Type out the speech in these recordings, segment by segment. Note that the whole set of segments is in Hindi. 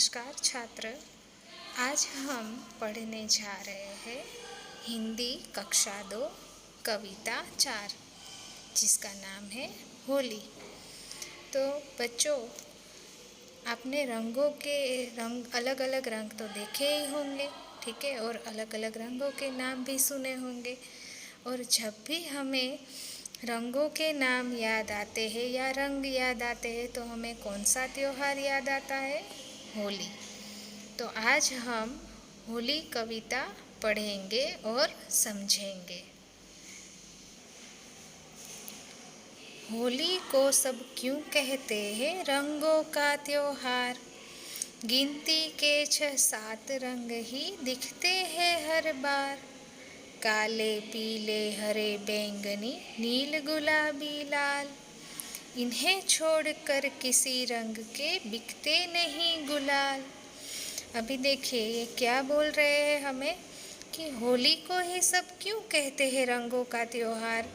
नमस्कार छात्र। आज हम पढ़ने जा रहे हैं हिंदी कक्षा 2 कविता 4 जिसका नाम है होली। तो बच्चों, आपने रंगों के अलग अलग रंग तो देखे ही होंगे, ठीक है, और अलग अलग रंगों के नाम भी सुने होंगे। और जब भी हमें रंगों के नाम याद आते हैं या रंग याद आते हैं तो हमें कौन सा त्योहार याद आता है? होली। तो आज हम होली कविता पढ़ेंगे और समझेंगे। होली को सब क्यों कहते हैं रंगों का त्योहार? गिनती के 6-7 रंग ही दिखते हैं हर बार। काले, पीले, हरे, बैंगनी, नील, गुलाबी, लाल। इन्हें छोड़कर किसी रंग के बिकते नहीं गुलाल। अभी देखिए ये क्या बोल रहे हैं हमें कि होली को ही सब क्यों कहते हैं रंगों का त्योहार।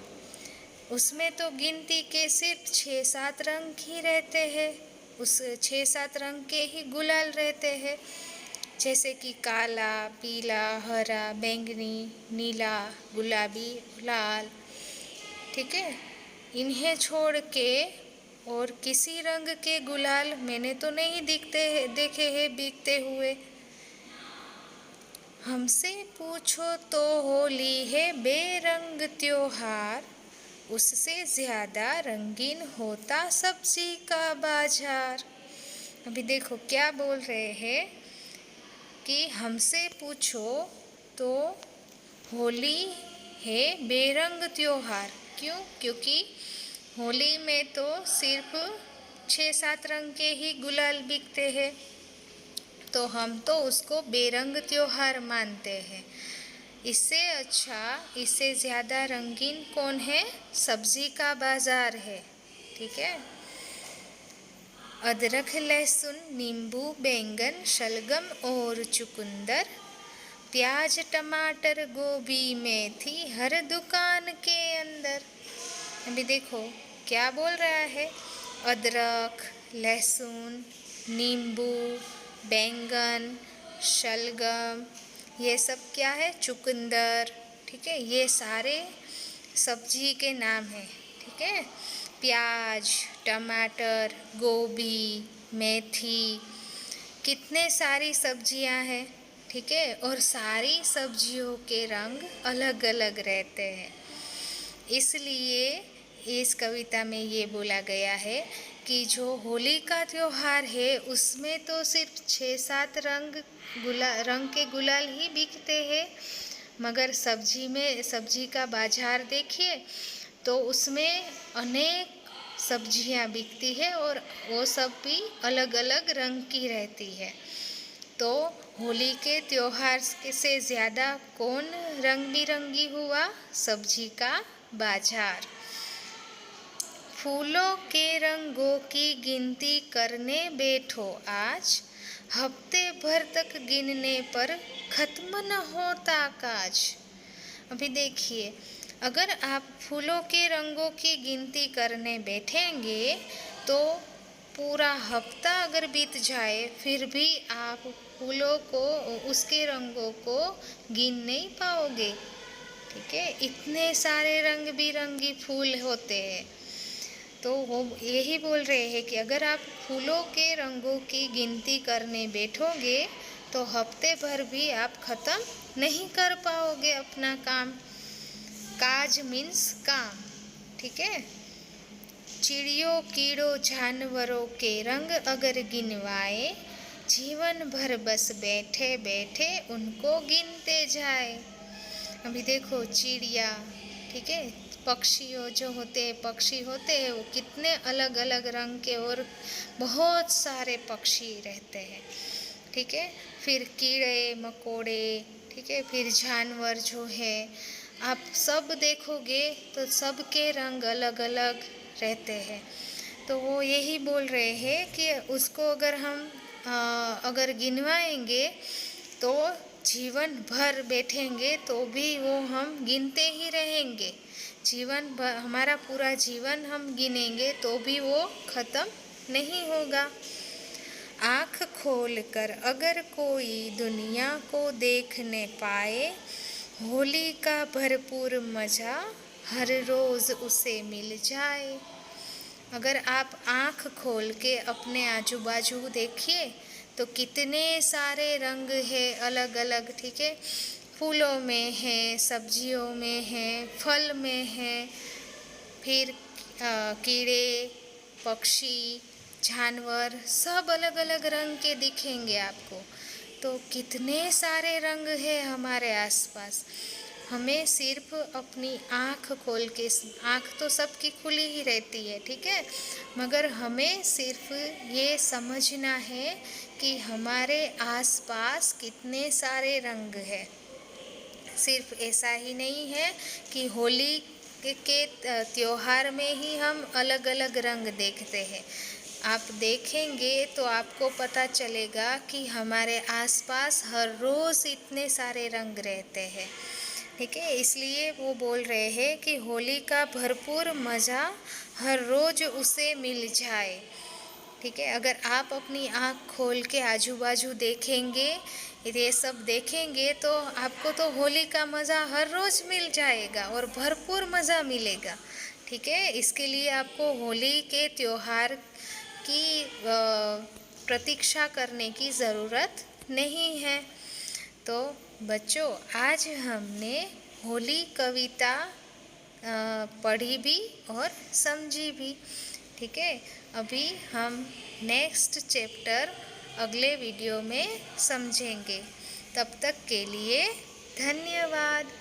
उसमें तो गिनती के सिर्फ 6-7 रंग ही रहते हैं, उस 6-7 रंग के ही गुलाल रहते हैं, जैसे कि काला, पीला, हरा, बैंगनी, नीला, गुलाबी, लाल। ठीक है, इन्हें छोड़ के और किसी रंग के गुलाल मैंने तो नहीं देखे हैं बिकते हुए। हमसे पूछो तो होली है बेरंग त्योहार, उससे ज़्यादा रंगीन होता सब्जी का बाजार। अभी देखो क्या बोल रहे हैं कि हमसे पूछो तो होली है बेरंग त्योहार। क्यों? क्योंकि होली में तो सिर्फ 6-7 रंग के ही गुलाल बिकते हैं, तो हम तो उसको बेरंग त्योहार मानते हैं। इससे अच्छा, इससे ज़्यादा रंगीन कौन है? सब्जी का बाजार है। ठीक है, अदरक, लहसुन, नींबू, बैंगन, शलगम और चुकंदर, प्याज, टमाटर, गोभी, मेथी हर दुकान के अंदर। अभी देखो क्या बोल रहा है, अदरक, लहसुन, नींबू, बैंगन, शलगम, ये सब क्या है? चुकंदर। ठीक है, ये सारे सब्जी के नाम हैं। ठीक है, प्याज, टमाटर, गोभी, मेथी, कितने सारी सब्जियां हैं। ठीक है, और सारी सब्जियों के रंग अलग अलग रहते हैं। इसलिए इस कविता में ये बोला गया है कि जो होली का त्योहार है उसमें तो सिर्फ 6-7 रंग के गुलाल ही बिकते हैं, मगर सब्जी का बाजार देखिए तो उसमें अनेक सब्जियां बिकती है और वो सब भी अलग अलग रंग की रहती है। तो होली के त्योहार से ज़्यादा कौन रंग बिरंगी हुआ? सब्जी का बाजार। फूलों के रंगों की गिनती करने बैठो आज, हफ्ते भर तक गिनने पर खत्म न होता काज। अभी देखिए, अगर आप फूलों के रंगों की गिनती करने बैठेंगे तो पूरा हफ्ता अगर बीत जाए फिर भी आप फूलों को, उसके रंगों को गिन नहीं पाओगे। ठीक है, इतने सारे रंग बिरंगी फूल होते हैं। तो वो यही बोल रहे हैं कि अगर आप फूलों के रंगों की गिनती करने बैठोगे तो हफ्ते भर भी आप ख़त्म नहीं कर पाओगे अपना काम। काज मीन्स काम। ठीक है, चिड़ियों, कीड़ों, जानवरों के रंग अगर गिनवाए, जीवन भर बस बैठे बैठे उनको गिनते जाए। अभी देखो चिड़िया, ठीक है, पक्षियों जो होते हैं, पक्षी होते हैं, वो कितने अलग अलग रंग के और बहुत सारे पक्षी रहते हैं। ठीक है, फिर कीड़े मकोड़े, ठीक है, फिर जानवर जो है, आप सब देखोगे तो सबके रंग अलग अलग रहते हैं। तो वो यही बोल रहे हैं कि उसको अगर हम अगर गिनवाएंगे तो जीवन भर बैठेंगे तो भी वो हम गिनते ही रहेंगे। जीवन भर, हमारा पूरा जीवन हम गिनेंगे तो भी वो ख़त्म नहीं होगा। आँख खोल कर अगर कोई दुनिया को देखने पाए, होली का भरपूर मज़ा हर रोज़ उसे मिल जाए। अगर आप आँख खोल के अपने आजू बाजू देखिए तो कितने सारे रंग है अलग अलग, ठीक है। फूलों में है, सब्जियों में है, फल में है, फिर कीड़े, पक्षी, जानवर सब अलग अलग रंग के दिखेंगे आपको। तो कितने सारे रंग है हमारे आसपास। हमें सिर्फ अपनी आँख खोल के, आँख तो सबकी खुली ही रहती है, ठीक है, मगर हमें सिर्फ ये समझना है कि हमारे आसपास कितने सारे रंग हैं। सिर्फ ऐसा ही नहीं है कि होली के त्योहार में ही हम अलग अलग रंग देखते हैं। आप देखेंगे तो आपको पता चलेगा कि हमारे आसपास हर रोज़ इतने सारे रंग रहते हैं, ठीक है। इसलिए वो बोल रहे हैं कि होली का भरपूर मज़ा हर रोज़ उसे मिल जाए, ठीक है। अगर आप अपनी आँख खोल के आजू बाजू देखेंगे, ये सब देखेंगे, तो आपको तो होली का मज़ा हर रोज़ मिल जाएगा और भरपूर मज़ा मिलेगा, ठीक है। इसके लिए आपको होली के त्योहार की प्रतीक्षा करने की ज़रूरत नहीं है। तो बच्चों, आज हमने होली कविता पढ़ी भी और समझी भी, ठीक है। अभी हम नेक्स्ट चैप्टर अगले वीडियो में समझेंगे। तब तक के लिए धन्यवाद।